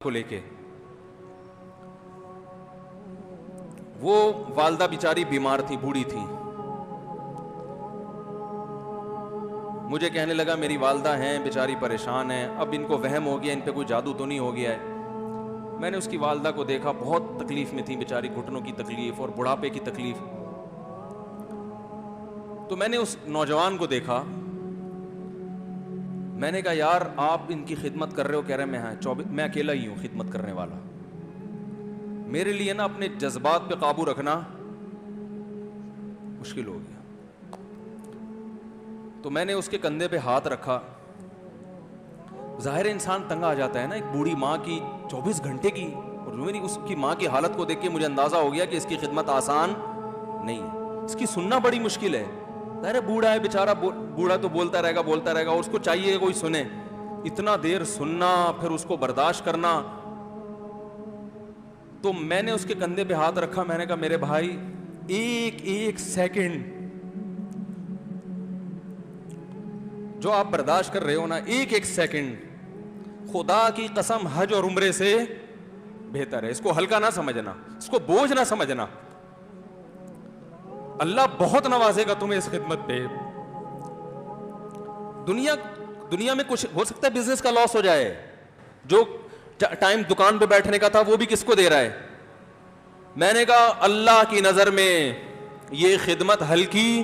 کو لے کے وہ والدہ بیچاری بیمار تھی, بوڑھی تھی. مجھے کہنے لگا میری والدہ ہیں بیچاری پریشان ہیں, اب ان کو وہم ہو گیا, ان پہ کوئی جادو تو نہیں ہو گیا ہے. میں نے اس کی والدہ کو دیکھا, بہت تکلیف میں تھی بیچاری, گھٹنوں کی تکلیف اور بڑھاپے کی تکلیف. تو میں نے اس نوجوان کو دیکھا, میں نے کہا یار آپ ان کی خدمت کر رہے ہو؟ کہہ رہے میں اکیلا ہی ہوں خدمت کرنے والا. میرے لیے نا اپنے جذبات پہ قابو رکھنا مشکل ہو گیا. تو میں نے اس کے کندھے پہ ہاتھ رکھا. ظاہر انسان تنگ آ جاتا ہے نا, ایک بوڑھی ماں کی 24 گھنٹے کی, اور اس کی ماں کی حالت کو دیکھ کے مجھے اندازہ ہو گیا کہ اس کی خدمت آسان نہیں ہے, اس کی سننا بڑی مشکل ہے. ظاہر بوڑھا ہے بیچارہ, بوڑھا تو بولتا رہے گا, اور اس کو چاہیے کوئی سنے. اتنا دیر سننا, پھر اس کو برداشت کرنا. تو میں نے اس کے کندھے پہ ہاتھ رکھا, میں نے کہا میرے بھائی ایک سیکنڈ جو آپ برداشت کر رہے ہو نا, ایک سیکنڈ خدا کی قسم حج اور عمرے سے بہتر ہے. اس کو ہلکا نہ سمجھنا, اس کو بوجھ نہ سمجھنا. اللہ بہت نوازے گا تمہیں اس خدمت پہ. دنیا میں کچھ ہو سکتا ہے بزنس کا لاس ہو جائے, جو ٹائم دکان پہ بیٹھنے کا تھا وہ بھی کس کو دے رہا ہے. میں نے کہا اللہ کی نظر میں یہ خدمت ہلکی,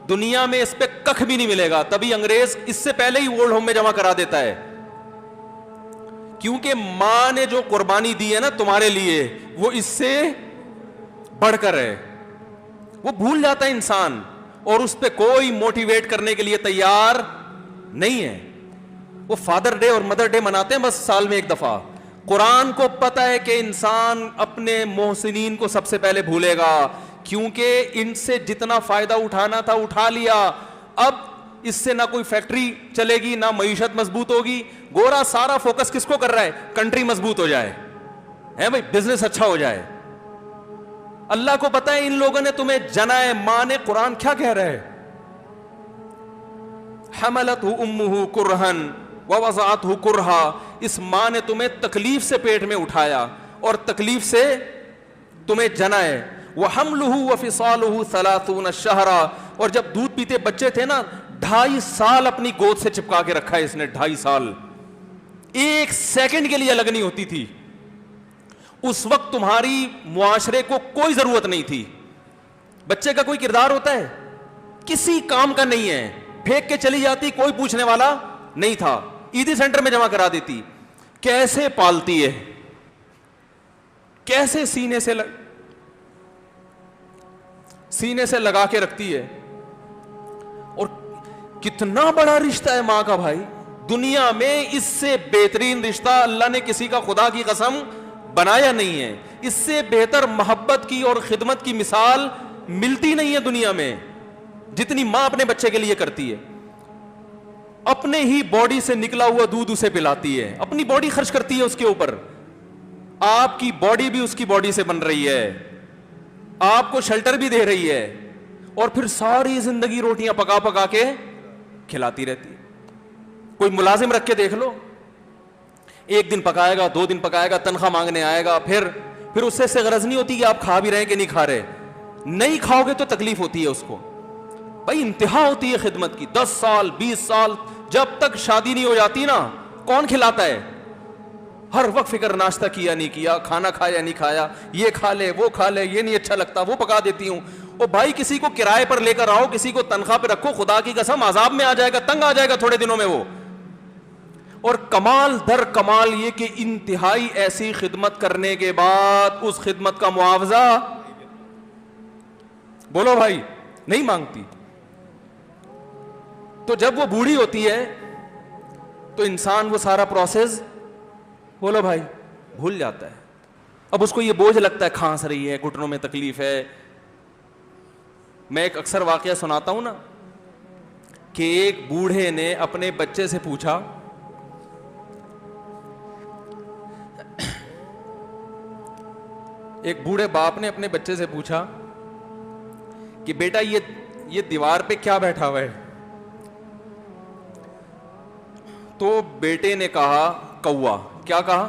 دنیا میں اس پہ ککھ بھی نہیں ملے گا. تبھی انگریز اس سے پہلے ہی اولڈ ہوم میں جمع کرا دیتا ہے, کیونکہ ماں نے جو قربانی دی ہے نا تمہارے لیے, وہ اس سے بڑھ کر ہے. وہ بھول جاتا ہے انسان, اور اس پہ کوئی موٹیویٹ کرنے کے لیے تیار نہیں ہے. وہ فادر ڈے اور مدر ڈے مناتے ہیں بس سال میں ایک دفعہ. قرآن کو پتا ہے کہ انسان اپنے محسنین کو سب سے پہلے بھولے گا, کیونکہ ان سے جتنا فائدہ اٹھانا تھا اٹھا لیا. اب اس سے نہ کوئی فیکٹری چلے گی, نہ معیشت مضبوط ہوگی. گورا سارا فوکس کس کو کر رہا ہے؟ کنٹری مضبوط ہو جائے, ہے بھائی, بزنس اچھا ہو جائے. اللہ کو پتا ہے ان لوگوں نے تمہیں جنا ہے. ماں نے, قرآن کیا کہہ رہا ہے؟ حملتہ امہ کرہن ووضعتہ کرہا. اس ماں نے تمہیں تکلیف سے پیٹ میں اٹھایا اور تکلیف سے تمہیں جنا ہے. وحملہ وفصالہ 30 شہرا. اور جب دودھ پیتے بچے تھے نا, 2.5 سال اپنی گود سے چپکا کے رکھا ہے اس نے. 2.5 سال, ایک سیکنڈ کے لیے الگ نہیں ہوتی تھی. اس وقت تمہاری معاشرے کو کوئی ضرورت نہیں تھی. بچے کا کوئی کردار ہوتا ہے؟ کسی کام کا نہیں ہے. پھینک کے چلی جاتی, کوئی پوچھنے والا نہیں تھا. عیدی سینٹر میں جمع کرا دیتی. کیسے پالتی ہے, کیسے سینے سے لگا کے رکھتی ہے. اور کتنا بڑا رشتہ ہے ماں کا بھائی. دنیا میں اس سے بہترین رشتہ اللہ نے کسی کا خدا کی قسم بنایا نہیں ہے. اس سے بہتر محبت کی اور خدمت کی مثال ملتی نہیں ہے دنیا میں, جتنی ماں اپنے بچے کے لیے کرتی ہے. اپنے ہی باڈی سے نکلا ہوا دودھ اسے پلاتی ہے, اپنی باڈی خرچ کرتی ہے اس کے اوپر. آپ کی باڈی بھی اس کی باڈی سے بن رہی ہے, آپ کو شیلٹر بھی دے رہی ہے, اور پھر ساری زندگی روٹیاں پکا پکا کے کھلاتی رہتی. کوئی ملازم رکھ کے دیکھ لو, 1 دن پکائے گا, 2 دن پکائے گا, تنخواہ مانگنے آئے گا. پھر اس سے غرض نہیں ہوتی کہ آپ کھا بھی رہے ہیں کہ نہیں کھا رہے. نہیں کھاؤ گے تو تکلیف ہوتی ہے اس کو. بھائی انتہا ہوتی ہے خدمت کی. 10 سال 20 سال, جب تک شادی نہیں ہو جاتی نا, کون کھلاتا ہے؟ ہر وقت فکر, ناشتہ کیا نہیں کیا, کھانا کھایا نہیں کھایا, یہ کھا لے وہ کھا لے, یہ نہیں اچھا لگتا وہ پکا دیتی ہوں. اور بھائی کسی کو کرائے پر لے کر آؤ, کسی کو تنخواہ پہ رکھو, خدا کی قسم عذاب میں آ جائے گا, تنگ آ جائے گا تھوڑے دنوں میں وہ. اور کمال در کمال یہ کہ انتہائی ایسی خدمت کرنے کے بعد اس خدمت کا معاوضہ, بولو بھائی, نہیں مانگتی. تو جب وہ بوڑھی ہوتی ہے تو انسان وہ سارا پروسیس, بولو بھائی, بھول جاتا ہے. اب اس کو یہ بوجھ لگتا ہے, کھانس رہی ہے, گھٹنوں میں تکلیف ہے. میں ایک اکثر واقعہ سناتا ہوں نا, کہ ایک بوڑھے نے اپنے بچے سے پوچھا, ایک بوڑھے باپ نے اپنے بچے سے پوچھا کہ بیٹا یہ دیوار پہ کیا بیٹھا ہوا ہے؟ تو بیٹے نے کہا کوا. کیا کہا؟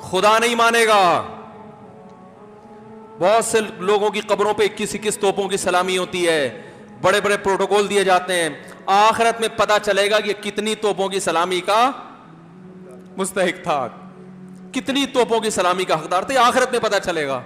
خدا نہیں مانے گا. بہت سے لوگوں کی قبروں پہ 21 توپوں کی سلامی ہوتی ہے, بڑے بڑے پروٹوکول دیے جاتے ہیں. آخرت میں پتا چلے گا کہ کتنی توپوں کی سلامی کا مستحق تھا, کتنی توپوں کی سلامی کا حقدار تھا, آخرت میں پتا چلے گا.